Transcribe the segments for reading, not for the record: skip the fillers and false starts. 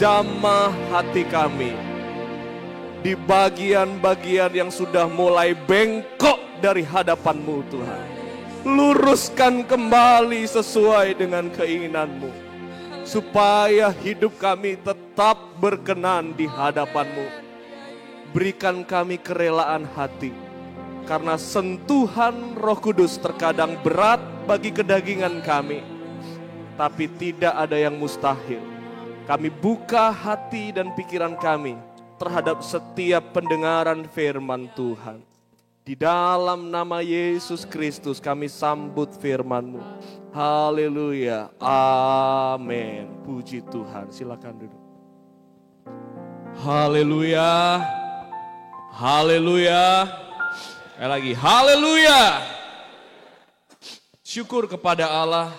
jamah hati kami. Di bagian-bagian yang sudah mulai bengkok dari hadapan-Mu Tuhan. Luruskan kembali sesuai dengan keinginan-Mu. Supaya hidup kami tetap berkenan di hadapan-Mu. Berikan kami kerelaan hati. Karena sentuhan Roh Kudus terkadang berat bagi kedagingan kami. Tapi tidak ada yang mustahil. Kami buka hati dan pikiran kami terhadap setiap pendengaran firman Tuhan. Di dalam nama Yesus Kristus kami sambut firman-Mu. Haleluya. Amin. Puji Tuhan. Silakan duduk. Haleluya. Haleluya. Sekali lagi. Haleluya. Syukur kepada Allah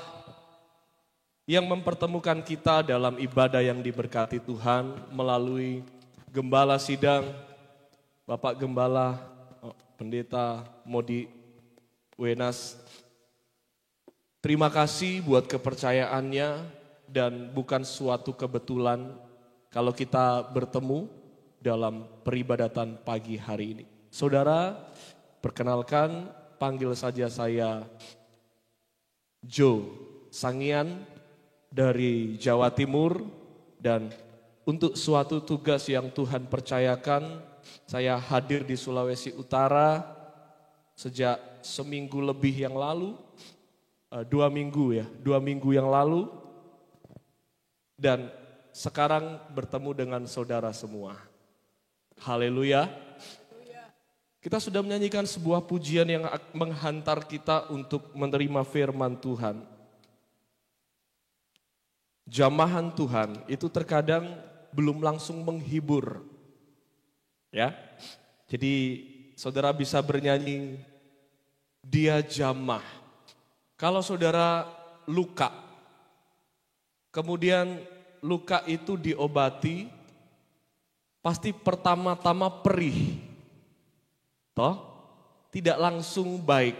yang mempertemukan kita dalam ibadah yang diberkati Tuhan melalui Gembala Sidang, Bapak Gembala, Pendeta Modi Wenas. Terima kasih buat kepercayaannya dan bukan suatu kebetulan kalau kita bertemu dalam peribadatan pagi hari ini. Saudara, perkenalkan panggil saja saya Joe Sangian dari Jawa Timur dan untuk suatu tugas yang Tuhan percayakan, saya hadir di Sulawesi Utara sejak seminggu lebih yang lalu, 2 minggu yang lalu, dan sekarang bertemu dengan saudara semua. Haleluya. Kita sudah menyanyikan sebuah pujian yang menghantar kita untuk menerima firman Tuhan. Jamahan Tuhan itu terkadang belum langsung menghibur. Ya. Jadi saudara bisa bernyanyi Dia Jamah. Kalau saudara luka, kemudian luka itu diobati, pasti pertama-tama perih. Toh? Tidak langsung baik.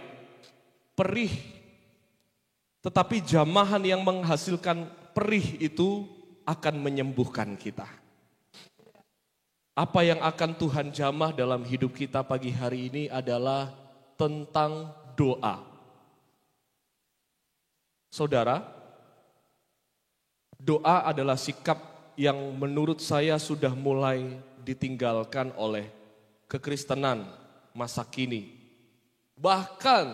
Perih. Tetapi jamahan yang menghasilkan perih itu akan menyembuhkan kita. Apa yang akan Tuhan jamah dalam hidup kita pagi hari ini adalah tentang doa. Saudara, doa adalah sikap yang menurut saya sudah mulai ditinggalkan oleh kekristenan masa kini. Bahkan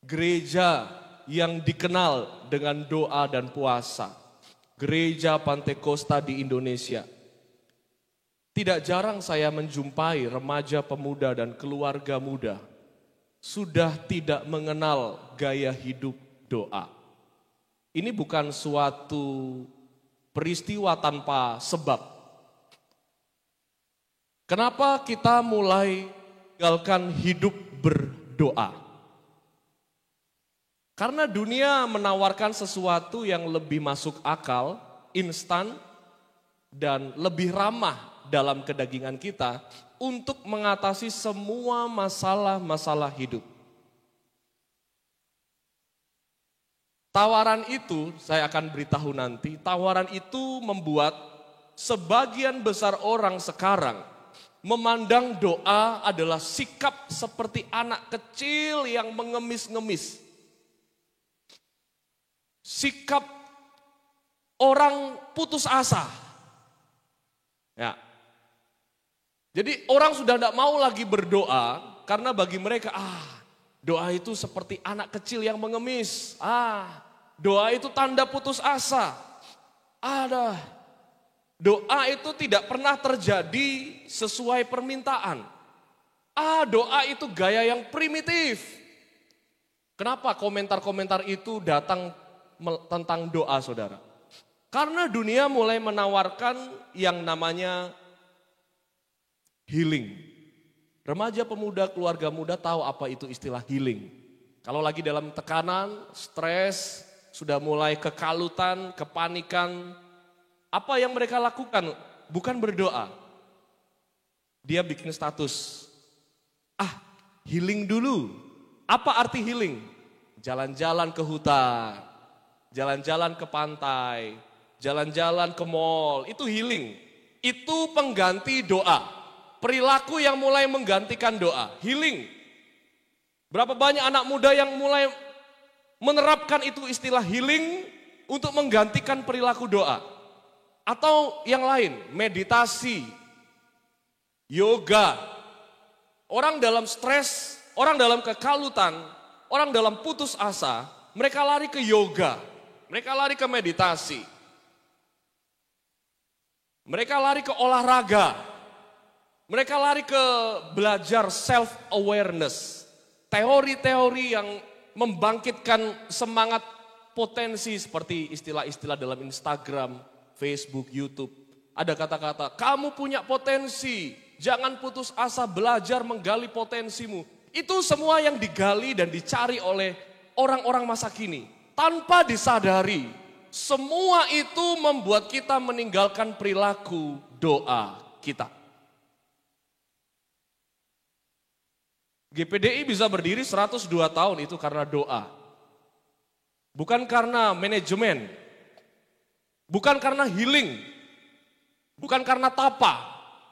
gereja yang dikenal dengan doa dan puasa, Gereja Pantekosta di Indonesia. Tidak jarang saya menjumpai remaja pemuda dan keluarga muda sudah tidak mengenal gaya hidup doa. Ini bukan suatu peristiwa tanpa sebab. Kenapa kita mulai meninggalkan hidup berdoa? Karena dunia menawarkan sesuatu yang lebih masuk akal, instan, dan lebih ramah dalam kedagingan kita untuk mengatasi semua masalah-masalah hidup. Tawaran itu, saya akan beritahu nanti, tawaran itu membuat sebagian besar orang sekarang memandang doa adalah sikap seperti anak kecil yang mengemis-ngemis. Sikap orang putus asa. Ya. Jadi orang sudah tidak mau lagi berdoa karena bagi mereka doa itu seperti anak kecil yang mengemis. Doa itu tanda putus asa. Doa itu tidak pernah terjadi sesuai permintaan. Doa itu gaya yang primitif. Kenapa komentar-komentar itu datang tentang doa, saudara? Karena dunia mulai menawarkan yang namanya healing. Remaja pemuda, keluarga muda tahu apa itu istilah healing. Kalau lagi dalam tekanan, stres, sudah mulai kekalutan, kepanikan, apa yang mereka lakukan? Bukan berdoa. Dia bikin status. Healing dulu. Apa arti healing? Jalan-jalan ke hutan. Jalan-jalan ke pantai, jalan-jalan ke mall, itu healing. Itu pengganti doa. Perilaku yang mulai menggantikan doa, healing. Berapa banyak anak muda yang mulai menerapkan itu istilah healing untuk menggantikan perilaku doa. Atau yang lain, meditasi, yoga. Orang dalam stres, orang dalam kekalutan, orang dalam putus asa, mereka lari ke yoga, mereka lari ke meditasi. Mereka lari ke olahraga, mereka lari ke belajar self-awareness. Teori-teori yang membangkitkan semangat potensi seperti istilah-istilah dalam Instagram, Facebook, YouTube. Ada kata-kata, kamu punya potensi, jangan putus asa belajar menggali potensimu. Itu semua yang digali dan dicari oleh orang-orang masa kini. Tanpa disadari. Semua itu membuat kita meninggalkan perilaku doa kita. GPDI bisa berdiri 102 tahun itu karena doa. Bukan karena manajemen. Bukan karena healing. Bukan karena tapa.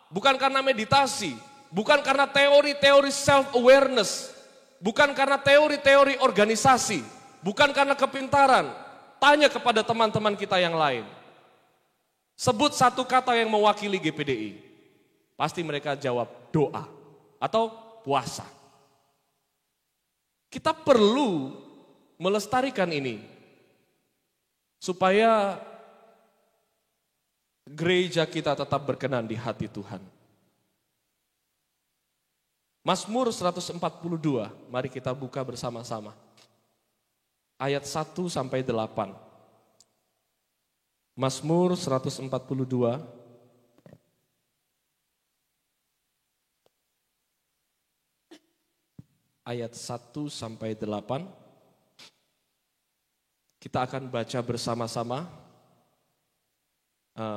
Bukan karena meditasi. Bukan karena teori-teori self-awareness. Bukan karena teori-teori organisasi. Bukan karena kepintaran. Tanya kepada teman-teman kita yang lain. Sebut satu kata yang mewakili GPDI. Pasti mereka jawab doa atau puasa. Kita perlu melestarikan ini. Supaya gereja kita tetap berkenan di hati Tuhan. Mazmur 142, mari kita buka bersama-sama. Ayat 1 sampai 8. Mazmur 142 ayat 1 sampai 8. Kita akan baca bersama-sama.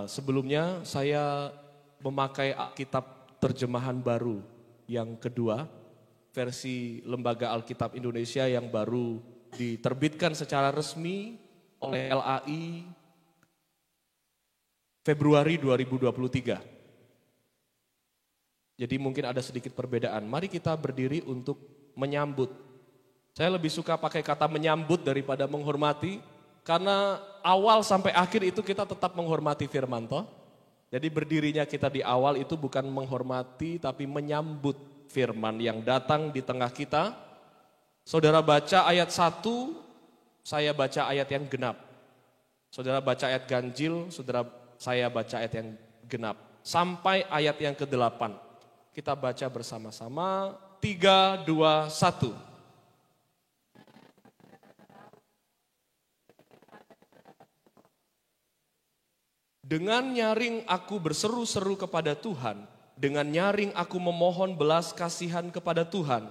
Sebelumnya saya memakai Alkitab terjemahan baru yang kedua, versi Lembaga Alkitab Indonesia yang baru diterbitkan secara resmi oleh LAI Februari 2023. Jadi mungkin ada sedikit perbedaan. Mari kita berdiri untuk menyambut. Saya lebih suka pakai kata menyambut daripada menghormati, karena awal sampai akhir itu kita tetap menghormati firman toh. Jadi berdirinya kita di awal itu bukan menghormati tapi menyambut firman yang datang di tengah kita. Saudara baca ayat 1, saya baca ayat yang genap. Saudara baca ayat ganjil, saya baca ayat yang genap. Sampai ayat yang ke-8. Kita baca bersama-sama, 3, 2, 1. Dengan nyaring aku berseru-seru kepada Tuhan, dengan nyaring aku memohon belas kasihan kepada Tuhan.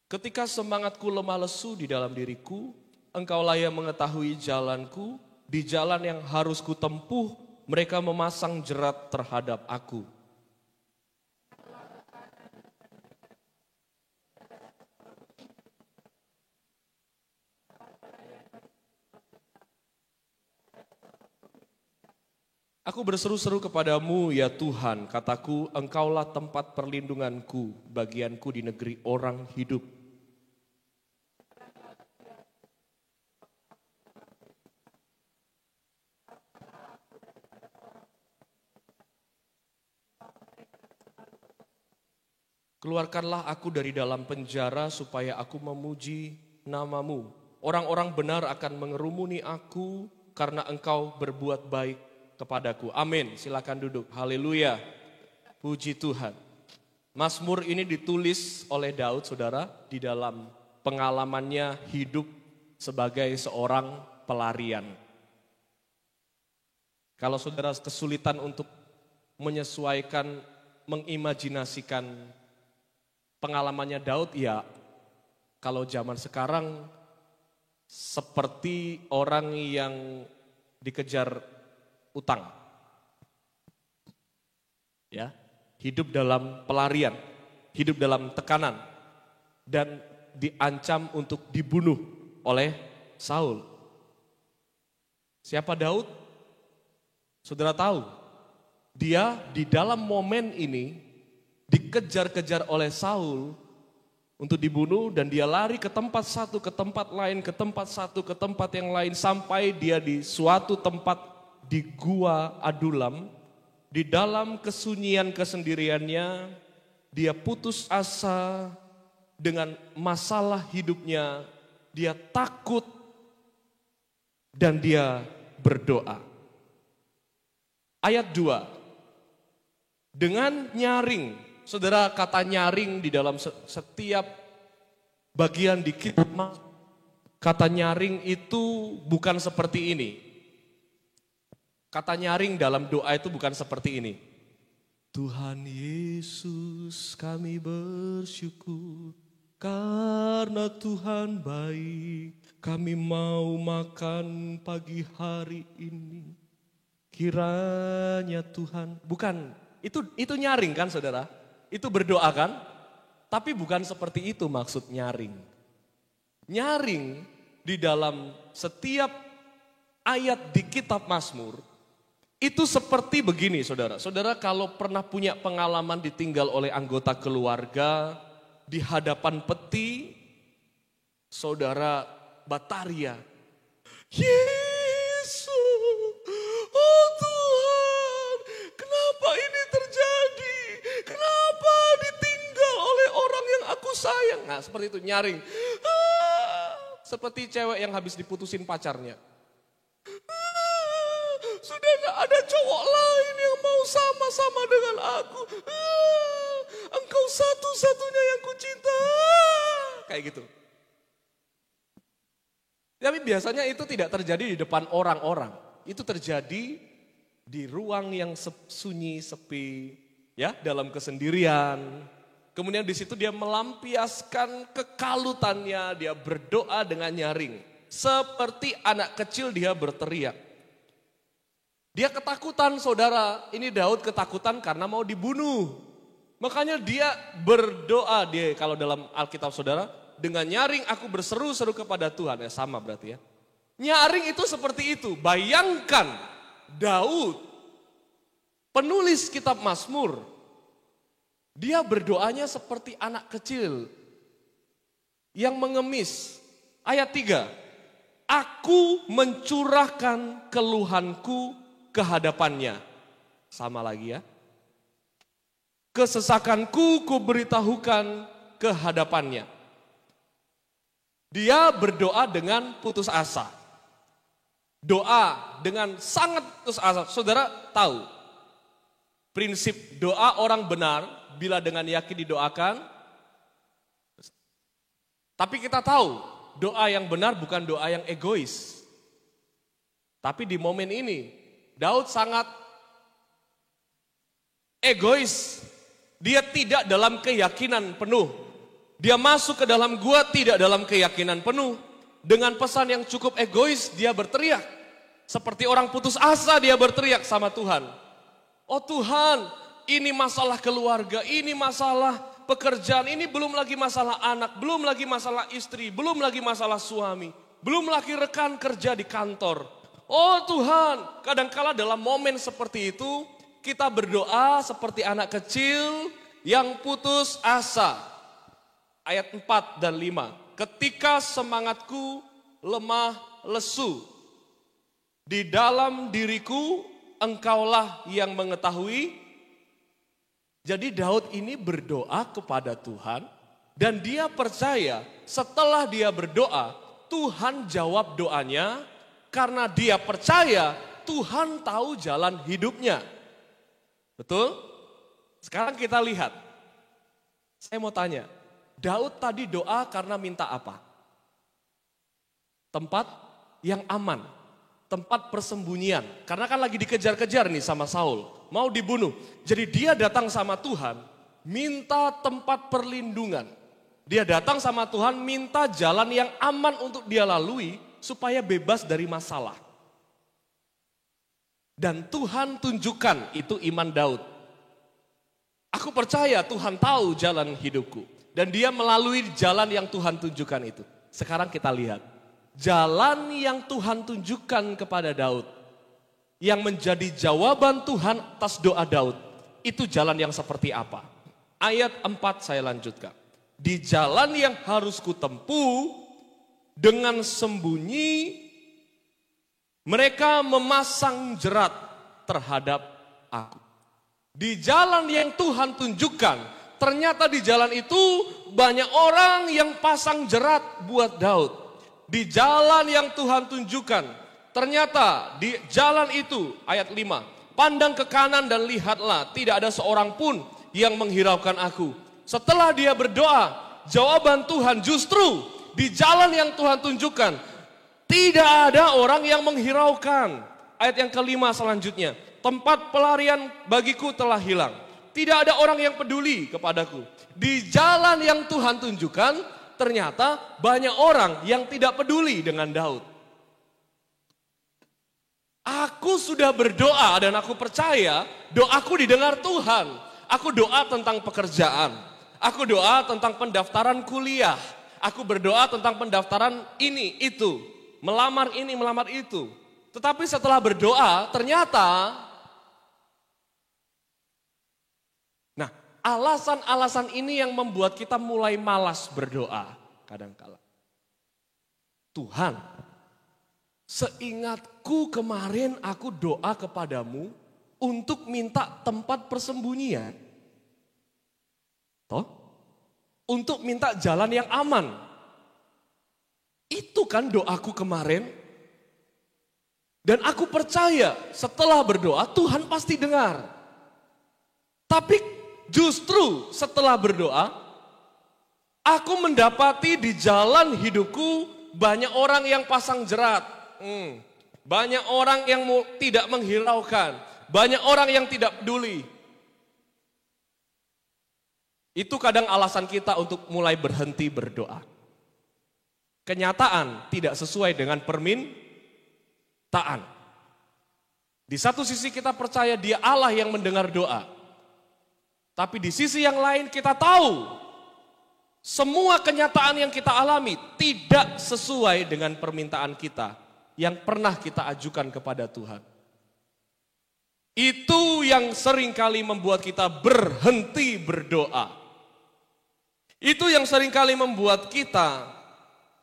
Ketika semangatku lemah lesu di dalam diriku, Engkaulah yang mengetahui jalanku, di jalan yang harus kutempuh, mereka memasang jerat terhadap aku. Aku berseru-seru kepadamu ya Tuhan, kataku, Engkaulah tempat perlindunganku, bagianku di negeri orang hidup. Keluarkanlah aku dari dalam penjara supaya aku memuji namamu. Orang-orang benar akan mengerumuni aku karena Engkau berbuat baik kepadaku. Amin. Silakan duduk. Haleluya. Puji Tuhan. Mazmur ini ditulis oleh Daud, saudara, di dalam pengalamannya hidup sebagai seorang pelarian. Kalau saudara kesulitan untuk menyesuaikan, mengimajinasikan pengalamannya Daud, ya kalau zaman sekarang seperti orang yang dikejar utang. Ya, hidup dalam pelarian, hidup dalam tekanan. dan diancam untuk dibunuh oleh Saul. Siapa Daud? Saudara tahu, dia di dalam momen ini dikejar-kejar oleh Saul untuk dibunuh dan dia lari ke tempat satu, ke tempat lain, ke tempat satu, ke tempat yang lain sampai dia di suatu tempat di Gua Adulam. Di dalam kesunyian kesendiriannya dia putus asa dengan masalah hidupnya, dia takut dan dia berdoa. Ayat 2, dengan nyaring, saudara, kata nyaring di dalam setiap bagian di kitab, kata nyaring itu bukan seperti ini. Kata nyaring dalam doa itu bukan seperti ini. Tuhan Yesus, kami bersyukur karena Tuhan baik, kami mau makan pagi hari ini. Kiranya Tuhan, bukan, itu nyaring kan saudara? Itu berdoa kan? Tapi bukan seperti itu maksud nyaring. Nyaring di dalam setiap ayat di kitab Mazmur, itu seperti begini saudara. Saudara kalau pernah punya pengalaman ditinggal oleh anggota keluarga di hadapan peti, saudara Bataria, Yesus, oh Tuhan, kenapa ini terjadi? Kenapa ditinggal oleh orang yang aku sayang? Nah seperti itu nyaring. Seperti cewek yang habis diputusin pacarnya. Sudah gak ada cowok lain yang mau sama-sama dengan aku. Engkau satu-satunya yang kucinta. Kayak gitu. Tapi biasanya itu tidak terjadi di depan orang-orang. Itu terjadi di ruang yang sunyi, sepi, ya, dalam kesendirian. Kemudian di situ dia melampiaskan kekalutannya, dia berdoa dengan nyaring. Seperti anak kecil dia berteriak. Dia ketakutan saudara, ini Daud ketakutan karena mau dibunuh. Makanya dia berdoa, dia kalau dalam Alkitab saudara, dengan nyaring aku berseru-seru kepada Tuhan. Ya sama berarti ya. Nyaring itu seperti itu, bayangkan Daud, penulis kitab Mazmur, dia berdoanya seperti anak kecil yang mengemis. Ayat 3, aku mencurahkan keluhanku ke hadapannya. Sama lagi ya. Kesesakanku kuberitahukan ke hadapannya. Dia berdoa dengan putus asa. Doa dengan sangat putus asa. Saudara tahu, prinsip doa orang benar bila dengan yakin didoakan. Tapi kita tahu, doa yang benar bukan doa yang egois. Tapi di momen ini, Daud sangat egois. Dia tidak dalam keyakinan penuh. Dia masuk ke dalam gua tidak dalam keyakinan penuh. Dengan pesan yang cukup egois dia berteriak. Seperti orang putus asa dia berteriak sama Tuhan. Oh Tuhan, ini masalah keluarga, ini masalah pekerjaan, ini belum lagi masalah anak, belum lagi masalah istri, belum lagi masalah suami, belum lagi rekan kerja di kantor. Oh Tuhan, kadangkala dalam momen seperti itu kita berdoa seperti anak kecil yang putus asa. Ayat 4 dan 5. Ketika semangatku lemah lesu, di dalam diriku engkaulah yang mengetahui. Jadi Daud ini berdoa kepada Tuhan dan dia percaya setelah dia berdoa Tuhan jawab doanya karena dia percaya Tuhan tahu jalan hidupnya. Betul? Sekarang kita lihat. Saya mau tanya, Daud tadi doa karena minta apa? Tempat yang aman, tempat persembunyian. Karena kan lagi dikejar-kejar nih sama Saul, mau dibunuh. Jadi dia datang sama Tuhan, minta tempat perlindungan. Dia datang sama Tuhan, minta jalan yang aman untuk dia lalui supaya bebas dari masalah. Dan Tuhan tunjukkan itu iman Daud. Aku percaya Tuhan tahu jalan hidupku. Dan dia melalui jalan yang Tuhan tunjukkan itu. Sekarang kita lihat. Jalan yang Tuhan tunjukkan kepada Daud. Yang menjadi jawaban Tuhan atas doa Daud. Itu jalan yang seperti apa? Ayat 4 saya lanjutkan. Di jalan yang harus kutempuh dengan sembunyi mereka memasang jerat terhadap aku. Di jalan yang Tuhan tunjukkan, ternyata di jalan itu banyak orang yang pasang jerat buat Daud. Di jalan yang Tuhan tunjukkan, ternyata di jalan itu, ayat 5, pandang ke kanan dan lihatlah, tidak ada seorang pun yang menghiraukan aku. Setelah dia berdoa, jawaban Tuhan justru di jalan yang Tuhan tunjukkan, tidak ada orang yang menghiraukan. Ayat yang kelima selanjutnya, tempat pelarian bagiku telah hilang. Tidak ada orang yang peduli kepadaku. Di jalan yang Tuhan tunjukkan, ternyata banyak orang yang tidak peduli dengan Daud. Aku sudah berdoa dan aku percaya doaku didengar Tuhan. Aku doa tentang pekerjaan. Aku doa tentang pendaftaran kuliah. Aku berdoa tentang pendaftaran ini, itu. Melamar ini, melamar itu. Tetapi setelah berdoa, ternyata alasan-alasan ini yang membuat kita mulai malas berdoa kadangkala. Tuhan, seingatku kemarin aku doa kepadamu untuk minta tempat persembunyian. Toh? Untuk minta jalan yang aman. Itu kan doaku kemarin. Dan aku percaya setelah berdoa Tuhan pasti dengar. Tapi justru setelah berdoa, aku mendapati di jalan hidupku banyak orang yang pasang jerat. Banyak orang yang tidak menghiraukan. Banyak orang yang tidak peduli. Itu kadang alasan kita untuk mulai berhenti berdoa. Kenyataan tidak sesuai dengan permintaan. Di satu sisi kita percaya Dia Allah yang mendengar doa. Tapi di sisi yang lain kita tahu semua kenyataan yang kita alami tidak sesuai dengan permintaan kita yang pernah kita ajukan kepada Tuhan. Itu yang seringkali membuat kita berhenti berdoa. Itu yang seringkali membuat kita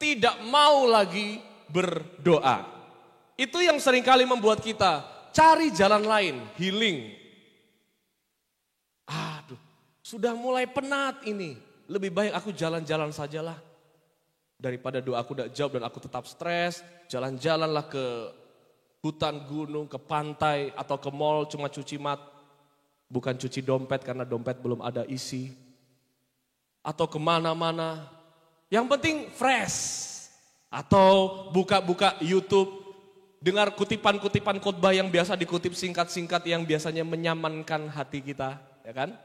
tidak mau lagi berdoa. Itu yang seringkali membuat kita cari jalan lain, healing. Aduh, sudah mulai penat ini. Lebih baik aku jalan-jalan sajalah. Daripada doaku tidak jawab dan aku tetap stres, jalan-jalanlah ke hutan gunung, ke pantai, atau ke mall cuma cuci bukan cuci dompet karena dompet belum ada isi. Atau kemana-mana, yang penting fresh. Atau buka-buka YouTube, dengar kutipan-kutipan khotbah yang biasa dikutip singkat-singkat yang biasanya menyamankan hati kita, ya kan?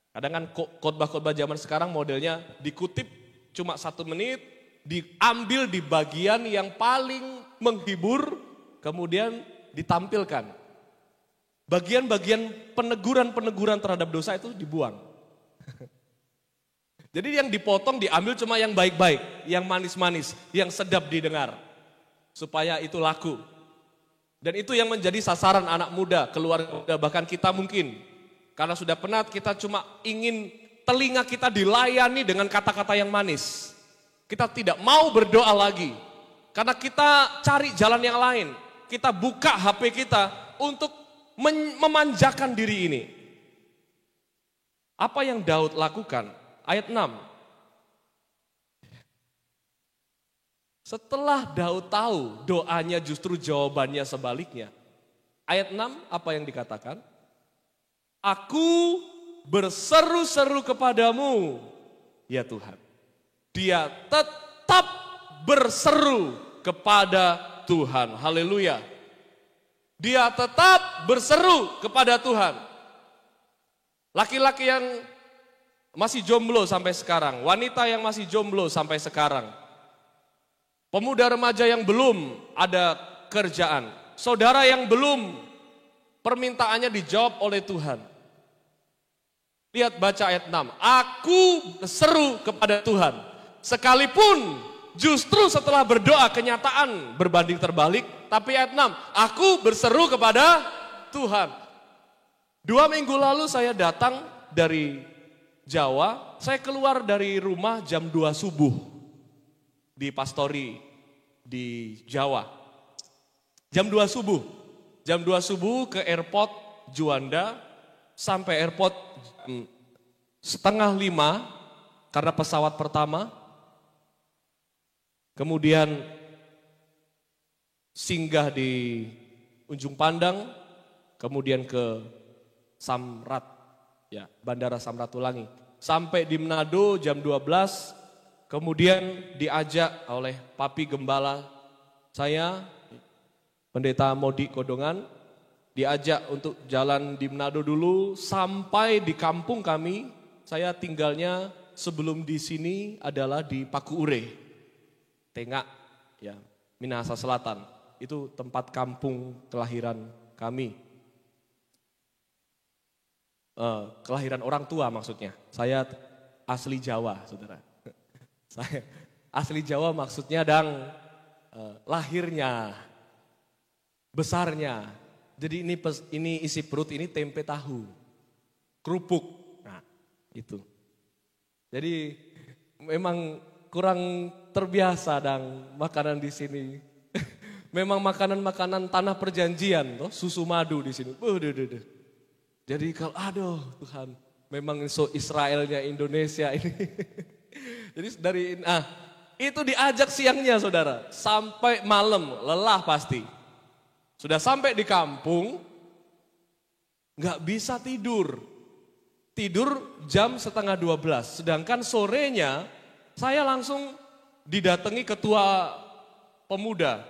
Kadang kan khotbah-khotbah zaman sekarang modelnya dikutip cuma 1 menit, diambil di bagian yang paling menghibur, kemudian ditampilkan. Bagian-bagian peneguran-peneguran terhadap dosa itu dibuang. Jadi yang dipotong diambil cuma yang baik-baik, yang manis-manis, yang sedap didengar. Supaya itu laku. Dan itu yang menjadi sasaran anak muda, keluarga muda, bahkan kita mungkin. Karena sudah penat kita cuma ingin telinga kita dilayani dengan kata-kata yang manis. Kita tidak mau berdoa lagi. Karena kita cari jalan yang lain. Kita buka HP kita untuk memanjakan diri ini. Apa yang Daud lakukan? Ayat 6. Setelah Daud tahu doanya justru jawabannya sebaliknya. Ayat 6 apa yang dikatakan? Aku berseru-seru kepadamu, ya Tuhan. Dia tetap berseru kepada Tuhan. Haleluya. Dia tetap berseru kepada Tuhan. Laki-laki yang masih jomblo sampai sekarang, wanita yang masih jomblo sampai sekarang, pemuda remaja yang belum ada kerjaan, saudara yang belum permintaannya dijawab oleh Tuhan. Lihat baca ayat 6. Aku berseru kepada Tuhan. Sekalipun justru setelah berdoa kenyataan berbanding terbalik. Tapi ayat 6. Aku berseru kepada Tuhan. 2 minggu lalu saya datang dari Jawa. Saya keluar dari rumah jam 2 subuh. Di Pastori di Jawa. Jam 2 subuh. Jam 2 subuh ke airport Juanda. Sampai airport setengah 5 karena pesawat pertama. Kemudian singgah di Ujung Pandang. Kemudian ke Samrat, ya, Bandara Samratulangi. Sampai di Manado jam 12. Kemudian diajak oleh Papi Gembala saya, Pendeta Modi Kodongan, diajak untuk jalan di Manado dulu sampai di kampung kami. Saya tinggalnya sebelum di sini adalah di Pakuure, Tengak, ya, Minahasa Selatan. Itu tempat kampung kelahiran kami. Kelahiran orang tua maksudnya. Saya asli Jawa, saudara. Saya asli Jawa maksudnya lahirnya, besarnya. Jadi ini isi perut ini tempe tahu, kerupuk. Nah, itu. Jadi memang kurang terbiasa makanan di sini. Memang makanan-makanan tanah perjanjian, susu madu di sini. Jadi kalau aduh Tuhan, memang Israelnya Indonesia ini. Jadi itu diajak siangnya saudara, sampai malam, lelah pasti. Sudah sampai di kampung, gak bisa tidur. Tidur jam setengah 12, sedangkan sorenya saya langsung didatangi ketua pemuda.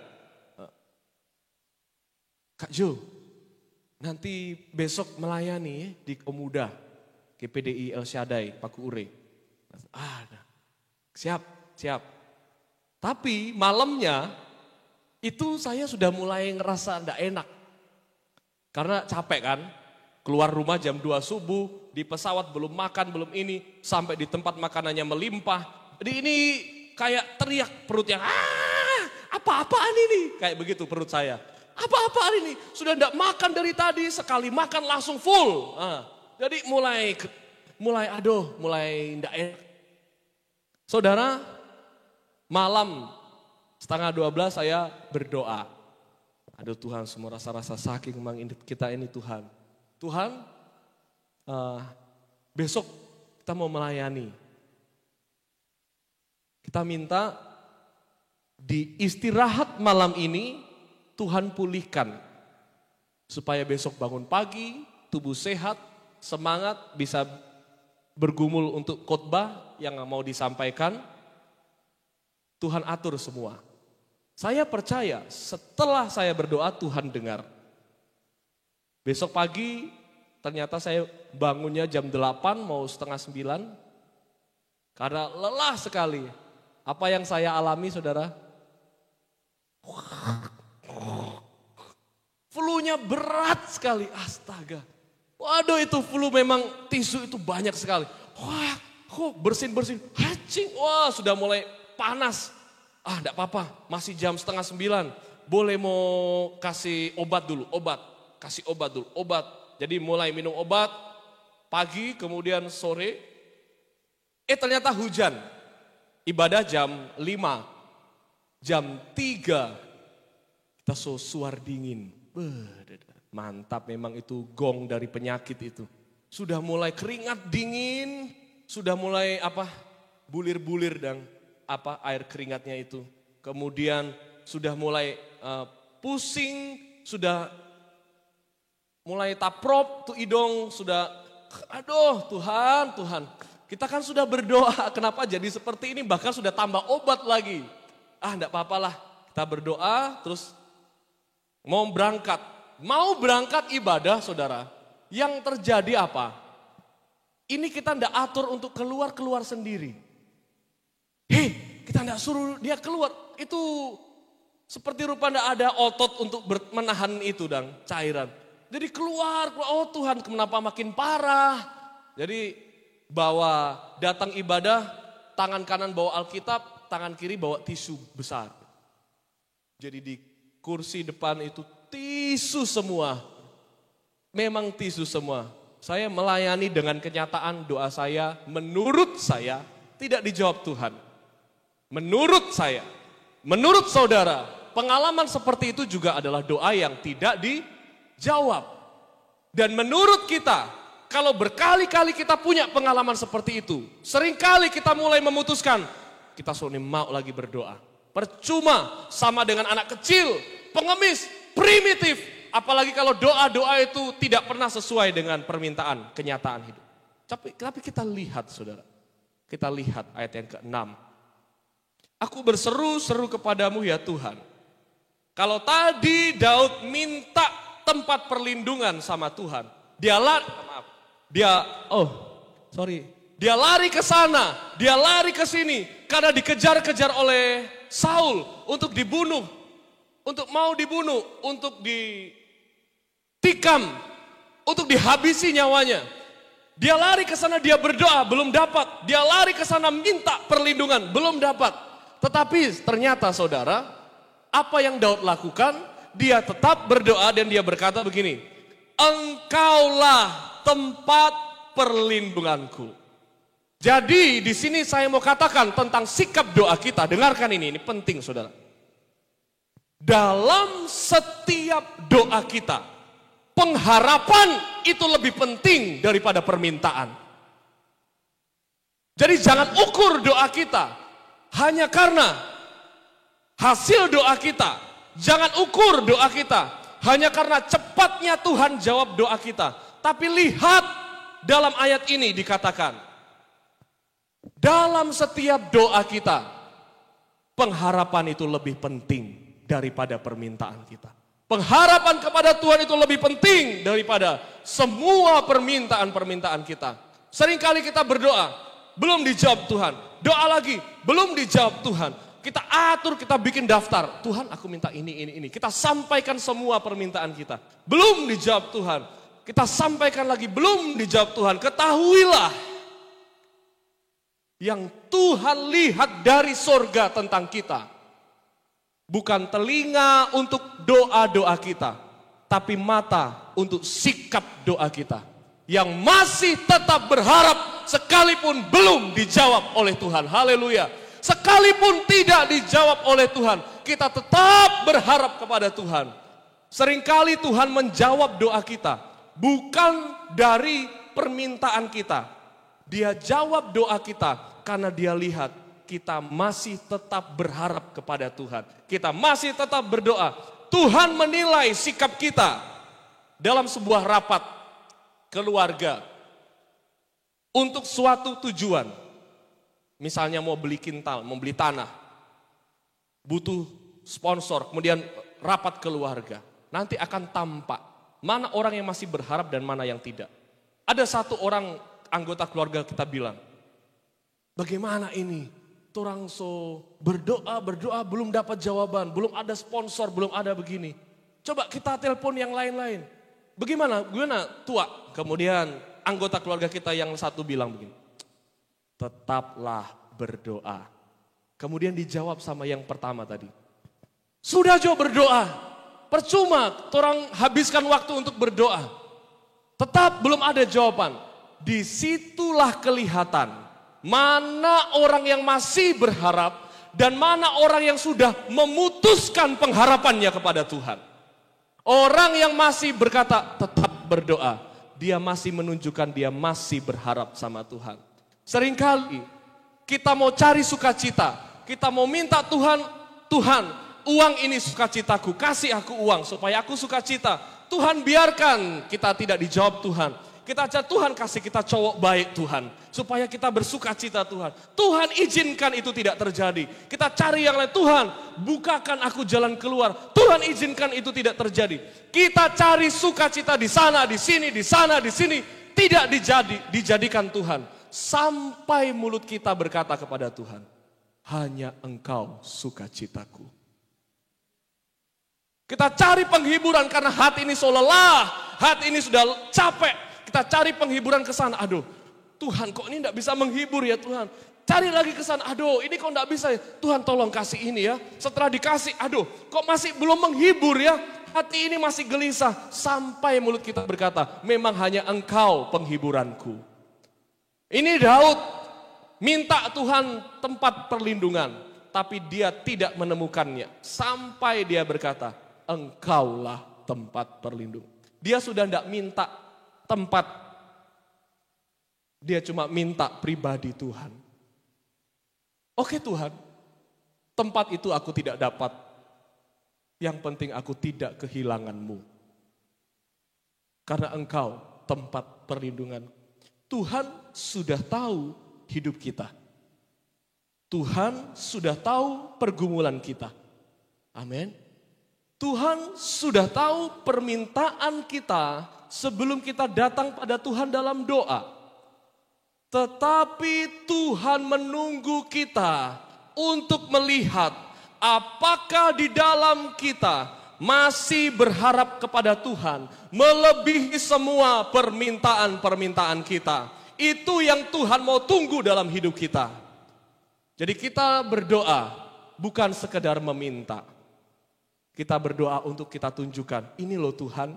Kak Jo, nanti besok melayani di pemuda, GPDI El Shaddai, Pakuure. Siap. Tapi malamnya itu saya sudah mulai ngerasa enggak enak. Karena capek kan, keluar rumah jam 2 subuh, di pesawat belum makan, belum ini, sampai di tempat makanannya melimpah. Jadi ini kayak teriak perutnya, apa-apaan ini? Kayak begitu perut saya. Apa-apaan ini? Sudah enggak makan dari tadi, sekali makan langsung full. Jadi mulai enggak enak. Saudara, malam setengah 12 saya berdoa. Aduh Tuhan, semua rasa-rasa saking memang kita ini Tuhan. Tuhan, besok kita mau melayani. Kita minta di istirahat malam ini Tuhan pulihkan. Supaya besok bangun pagi, tubuh sehat, semangat, bisa bergumul untuk khotbah yang mau disampaikan. Tuhan atur semua. Saya percaya setelah saya berdoa Tuhan dengar. Besok pagi ternyata saya bangunnya jam 8 mau setengah 9. Karena lelah sekali. Apa yang saya alami saudara? Flu-nya berat sekali, astaga. Waduh itu flu memang tisu itu banyak sekali. Wah kok bersin-bersin, hacing, wah sudah mulai panas. Enggak apa-apa, masih jam setengah 9. Boleh mau kasih obat dulu, kasih obat dulu, obat. Jadi mulai minum obat, pagi kemudian sore. Ternyata hujan, ibadah jam 5, jam 3 kita suar dingin. Mantap memang itu gong dari penyakit itu. Sudah mulai keringat dingin, sudah mulai bulir-bulir dan air keringatnya itu. Kemudian sudah mulai pusing, sudah mulai taprop tuh hidung, sudah aduh Tuhan. Kita kan sudah berdoa, kenapa jadi seperti ini? Bahkan sudah tambah obat lagi. Enggak apa-apalah, kita berdoa terus mau berangkat ibadah saudara. Yang terjadi apa? Ini kita enggak atur untuk keluar sendiri. Kita enggak suruh dia keluar. Itu seperti rupa enggak ada otot untuk menahan itu dan cairan. Jadi keluar, oh Tuhan kenapa makin parah. Jadi datang ibadah, tangan kanan bawa Alkitab, tangan kiri bawa tisu besar. Jadi di kursi depan itu tisu semua. Memang tisu semua. Saya melayani dengan kenyataan doa saya, menurut saya tidak dijawab Tuhan. Menurut saya, menurut saudara, pengalaman seperti itu juga adalah doa yang tidak dijawab. Dan menurut kita, kalau berkali-kali kita punya pengalaman seperti itu, seringkali kita mulai memutuskan, kita soalnya mau lagi berdoa. Percuma, sama dengan anak kecil, pengemis, primitif. Apalagi kalau doa-doa itu tidak pernah sesuai dengan permintaan, kenyataan hidup. Tapi kita lihat saudara, kita lihat ayat yang ke-6. Aku berseru-seru kepadamu ya Tuhan. Kalau tadi Daud minta tempat perlindungan sama Tuhan, dia lari ke sana, dia lari ke sini karena dikejar-kejar oleh Saul untuk dibunuh, untuk ditikam, untuk dihabisi nyawanya. Dia lari ke sana, dia berdoa, belum dapat. Dia lari ke sana minta perlindungan, belum dapat. Tetapi ternyata saudara, apa yang Daud lakukan? Dia tetap berdoa dan dia berkata begini, Engkaulah tempat perlindunganku. Jadi di sini saya mau katakan tentang sikap doa kita. Dengarkan ini penting saudara. Dalam setiap doa kita, pengharapan itu lebih penting daripada permintaan. Jadi jangan ukur doa kita hanya karena hasil doa kita. Jangan ukur doa kita hanya karena cepatnya Tuhan jawab doa kita. Tapi lihat dalam ayat ini dikatakan, dalam setiap doa kita, pengharapan itu lebih penting daripada permintaan kita. Pengharapan kepada Tuhan itu lebih penting daripada semua permintaan-permintaan kita. Seringkali kita berdoa, belum dijawab Tuhan. Doa lagi, belum dijawab Tuhan. Kita atur, kita bikin daftar. Tuhan aku minta ini. Kita sampaikan semua permintaan kita. Belum dijawab Tuhan. Kita sampaikan lagi, belum dijawab Tuhan. Ketahuilah, yang Tuhan lihat dari sorga tentang kita, bukan telinga untuk doa-doa kita, tapi mata untuk sikap doa kita. Yang masih tetap berharap sekalipun belum dijawab oleh Tuhan. Haleluya. Sekalipun tidak dijawab oleh Tuhan, kita tetap berharap kepada Tuhan. Seringkali Tuhan menjawab doa kita, bukan dari permintaan kita. Dia jawab doa kita karena dia lihat kita masih tetap berharap kepada Tuhan. Kita masih tetap berdoa. Tuhan menilai sikap kita dalam sebuah rapat keluarga untuk suatu tujuan. Misalnya mau beli kintal, mau beli tanah. Butuh sponsor, kemudian rapat keluarga. Nanti akan tampak mana orang yang masih berharap dan mana yang tidak. Ada satu orang anggota keluarga kita bilang, bagaimana ini? Torang so berdoa belum dapat jawaban, belum ada sponsor, belum ada begini. Coba kita telepon yang lain-lain. Bagaimana tua? Kemudian anggota keluarga kita yang satu bilang begini, tetaplah berdoa. Kemudian dijawab sama yang pertama tadi. Sudah Jo berdoa, percuma torang habiskan waktu untuk berdoa. Tetap belum ada jawaban. Disitulah kelihatan mana orang yang masih berharap dan mana orang yang sudah memutuskan pengharapannya kepada Tuhan. Orang yang masih berkata tetap berdoa, dia masih menunjukkan dia masih berharap sama Tuhan. Seringkali kita mau cari sukacita, kita mau minta Tuhan, uang ini sukacitaku, kasih aku uang supaya aku sukacita. Tuhan biarkan kita tidak dijawab Tuhan. Kita aja Tuhan kasih kita cowok baik Tuhan, supaya kita bersukacita Tuhan. Tuhan izinkan itu tidak terjadi. Kita cari yang lain, Tuhan bukakan aku jalan keluar. Tuhan izinkan itu tidak terjadi. Kita cari sukacita di sana, di sini, di sana, di sini. Tidak dijadikan Tuhan. Sampai mulut kita berkata kepada Tuhan, hanya Engkau sukacitaku. Kita cari penghiburan karena hati ini so lelah, hati ini sudah capek. Kita cari penghiburan ke sana. Aduh, Tuhan kok ini enggak bisa menghibur ya Tuhan. Cari lagi ke sana, aduh ini kok enggak bisa ya. Tuhan tolong kasih ini ya. Setelah dikasih, aduh kok masih belum menghibur ya. Hati ini masih gelisah. Sampai mulut kita berkata, memang hanya Engkau penghiburanku. Ini Daud minta Tuhan tempat perlindungan. Tapi dia tidak menemukannya. Sampai dia berkata, Engkaulah tempat perlindungan. Dia sudah tidak minta tempat. Dia cuma minta pribadi Tuhan. Oke Tuhan, tempat itu aku tidak dapat. Yang penting aku tidak kehilangan-Mu. Karena Engkau tempat perlindungan. Tuhan sudah tahu hidup kita. Tuhan sudah tahu pergumulan kita. Amin. Tuhan sudah tahu permintaan kita sebelum kita datang pada Tuhan dalam doa. Tetapi Tuhan menunggu kita untuk melihat apakah di dalam kita masih berharap kepada Tuhan melebihi semua permintaan-permintaan kita. Itu yang Tuhan mau tunggu dalam hidup kita. Jadi kita berdoa bukan sekedar meminta. Kita berdoa untuk kita tunjukkan, ini loh Tuhan,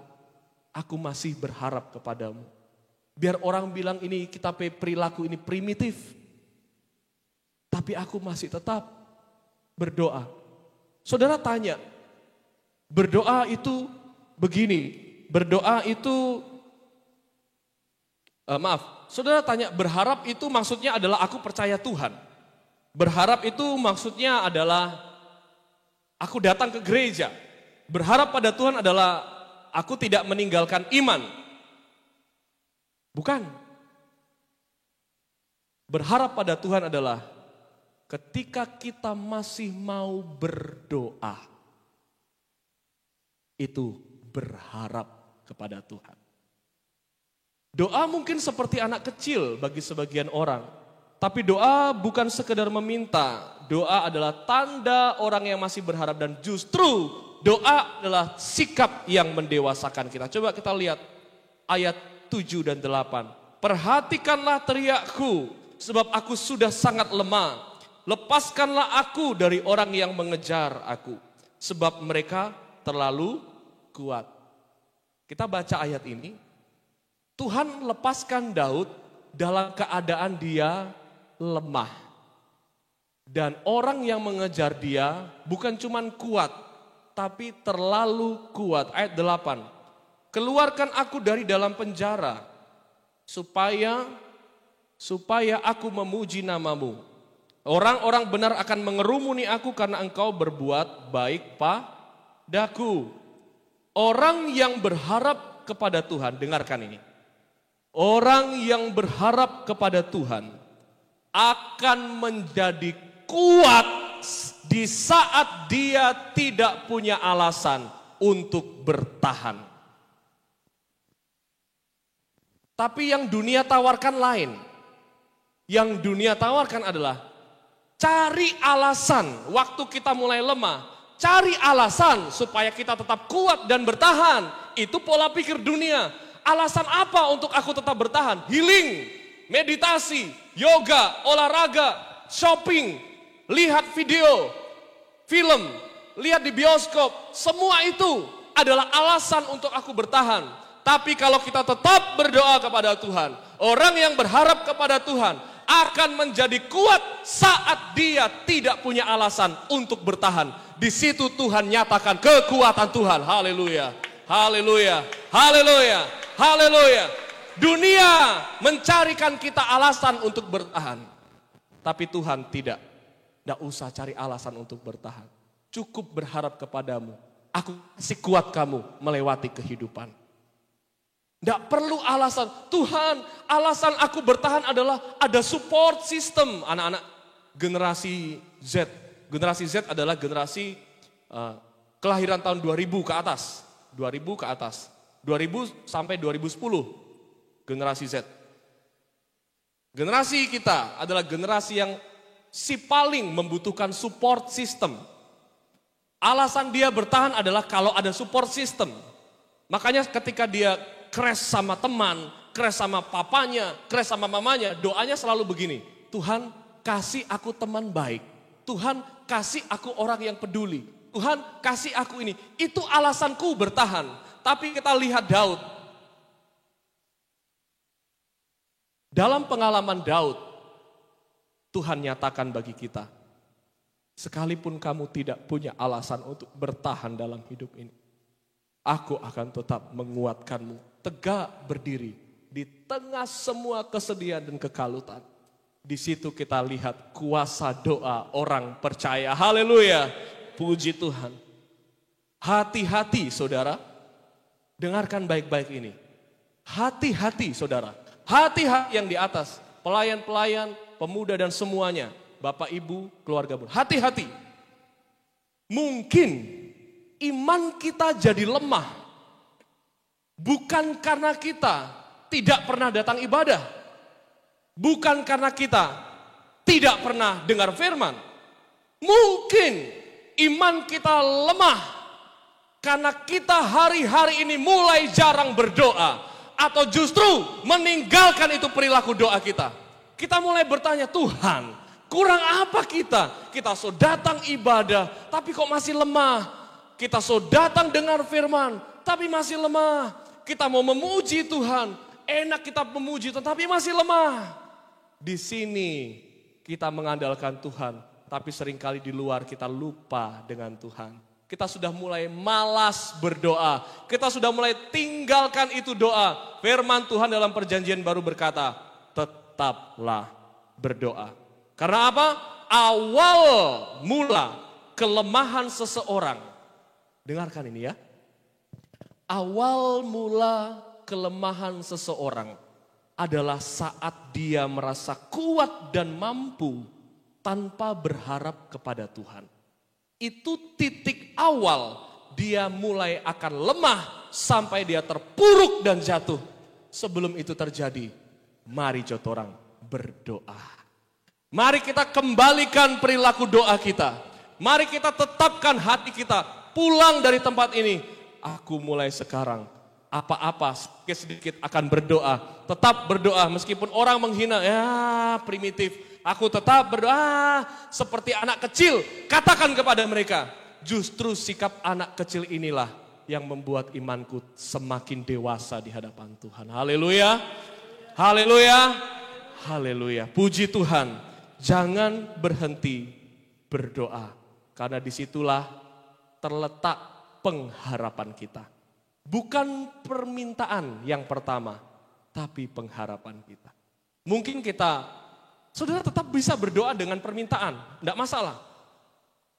aku masih berharap kepadamu. Biar orang bilang ini kita perilaku ini primitif. Tapi aku masih tetap berdoa. Saudara tanya, berdoa itu begini, berdoa itu, saudara tanya berharap itu maksudnya adalah aku percaya Tuhan. Berharap itu maksudnya adalah aku datang ke gereja. Berharap pada Tuhan adalah aku tidak meninggalkan iman. Bukan. Berharap pada Tuhan adalah ketika kita masih mau berdoa, itu berharap kepada Tuhan. Doa mungkin seperti anak kecil bagi sebagian orang, tapi doa bukan sekedar meminta. Doa adalah tanda orang yang masih berharap dan justru doa adalah sikap yang mendewasakan kita. Coba kita lihat ayat 7 dan 8. Perhatikanlah teriakku, sebab aku sudah sangat lemah. Lepaskanlah aku dari orang yang mengejar aku, sebab mereka terlalu kuat. Kita baca ayat ini. Tuhan lepaskan Daud dalam keadaan dia lemah. Dan orang yang mengejar dia bukan cuma kuat, tapi terlalu kuat. Ayat 8. Keluarkan aku dari dalam penjara, supaya aku memuji namamu. Orang-orang benar akan mengerumuni aku karena engkau berbuat baik padaku. Orang yang berharap kepada Tuhan, dengarkan ini. Orang yang berharap kepada Tuhan akan menjadi kuat di saat dia tidak punya alasan untuk bertahan. Tapi yang dunia tawarkan lain. Yang dunia tawarkan adalah cari alasan waktu kita mulai lemah. Cari alasan supaya kita tetap kuat dan bertahan. Itu pola pikir dunia. Alasan apa untuk aku tetap bertahan? Healing, meditasi, yoga, olahraga, shopping, lihat video, film, lihat di bioskop. Semua itu adalah alasan untuk aku bertahan. Tapi kalau kita tetap berdoa kepada Tuhan, orang yang berharap kepada Tuhan akan menjadi kuat saat dia tidak punya alasan untuk bertahan. Di situ Tuhan nyatakan kekuatan Tuhan. Haleluya, haleluya, haleluya, haleluya. Dunia mencarikan kita alasan untuk bertahan. Tapi Tuhan tidak. Tidak usah cari alasan untuk bertahan. Cukup berharap kepadamu. Aku kasih kuat kamu melewati kehidupan. Tidak perlu alasan. Tuhan, alasan aku bertahan adalah ada support system. Anak-anak generasi Z. Generasi Z adalah generasi kelahiran tahun 2000 ke atas. 2000 ke atas. 2000 sampai 2010. Generasi Z. Generasi kita adalah generasi yang si paling membutuhkan support system. Alasan dia bertahan adalah kalau ada support system. Makanya ketika dia crash sama teman, crash sama papanya, crash sama mamanya, doanya selalu begini. Tuhan, kasih aku teman baik. Tuhan, kasih aku orang yang peduli. Tuhan, kasih aku ini. Itu alasanku bertahan. Tapi kita lihat Daud. Dalam pengalaman Daud, Tuhan nyatakan bagi kita, sekalipun kamu tidak punya alasan untuk bertahan dalam hidup ini, aku akan tetap menguatkanmu, tegak berdiri di tengah semua kesedihan dan kekalutan. Di situ kita lihat kuasa doa orang percaya. Haleluya, puji Tuhan. Hati-hati saudara, dengarkan baik-baik ini. Hati-hati saudara. Hati-hati yang di atas, pelayan-pelayan, pemuda dan semuanya, Bapak Ibu, keluarga pun. Hati-hati. Mungkin iman kita jadi lemah. Bukan karena kita tidak pernah datang ibadah. Bukan karena kita tidak pernah dengar firman. Mungkin iman kita lemah karena kita hari-hari ini mulai jarang berdoa. Atau justru meninggalkan itu perilaku doa kita. Kita mulai bertanya, Tuhan, kurang apa kita? Kita sudah datang ibadah, tapi kok masih lemah. Kita sudah datang dengar firman, tapi masih lemah. Kita mau memuji Tuhan, enak kita memuji Tuhan, tapi masih lemah. Di sini kita mengandalkan Tuhan, tapi seringkali di luar kita lupa dengan Tuhan. Kita sudah mulai malas berdoa. Kita sudah mulai tinggalkan itu doa. Firman Tuhan dalam perjanjian baru berkata, tetaplah berdoa. Karena apa? Awal mula kelemahan seseorang. Dengarkan ini ya. Awal mula kelemahan seseorang adalah saat dia merasa kuat dan mampu tanpa berharap kepada Tuhan. Itu titik awal dia mulai akan lemah sampai dia terpuruk dan jatuh. Sebelum itu terjadi, mari jotorang berdoa. Mari kita kembalikan perilaku doa kita. Mari kita tetapkan hati kita pulang dari tempat ini. Aku mulai sekarang apa-apa sedikit-sedikit akan berdoa. Tetap berdoa meskipun orang menghina, ya primitif. Aku tetap berdoa seperti anak kecil. Katakan kepada mereka, justru sikap anak kecil inilah yang membuat imanku semakin dewasa di hadapan Tuhan. Haleluya, haleluya, haleluya. Puji Tuhan. Jangan berhenti berdoa. Karena disitulah terletak pengharapan kita. Bukan permintaan yang pertama, tapi pengharapan kita. Mungkin saudara tetap bisa berdoa dengan permintaan, tidak masalah.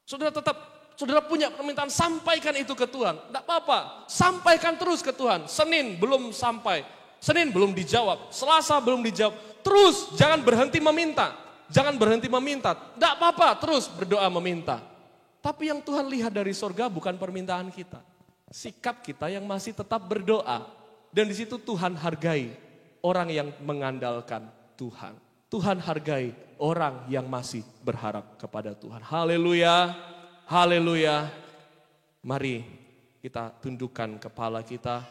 Saudara punya permintaan, sampaikan itu ke Tuhan, tidak apa-apa. Sampaikan terus ke Tuhan. Senin belum sampai, Senin belum dijawab, Selasa belum dijawab. Terus jangan berhenti meminta, tidak apa-apa, terus berdoa meminta. Tapi yang Tuhan lihat dari sorga bukan permintaan kita, sikap kita yang masih tetap berdoa. Dan di situ Tuhan hargai orang yang mengandalkan Tuhan. Tuhan hargai orang yang masih berharap kepada Tuhan. Haleluya, haleluya. Mari kita tundukkan kepala kita.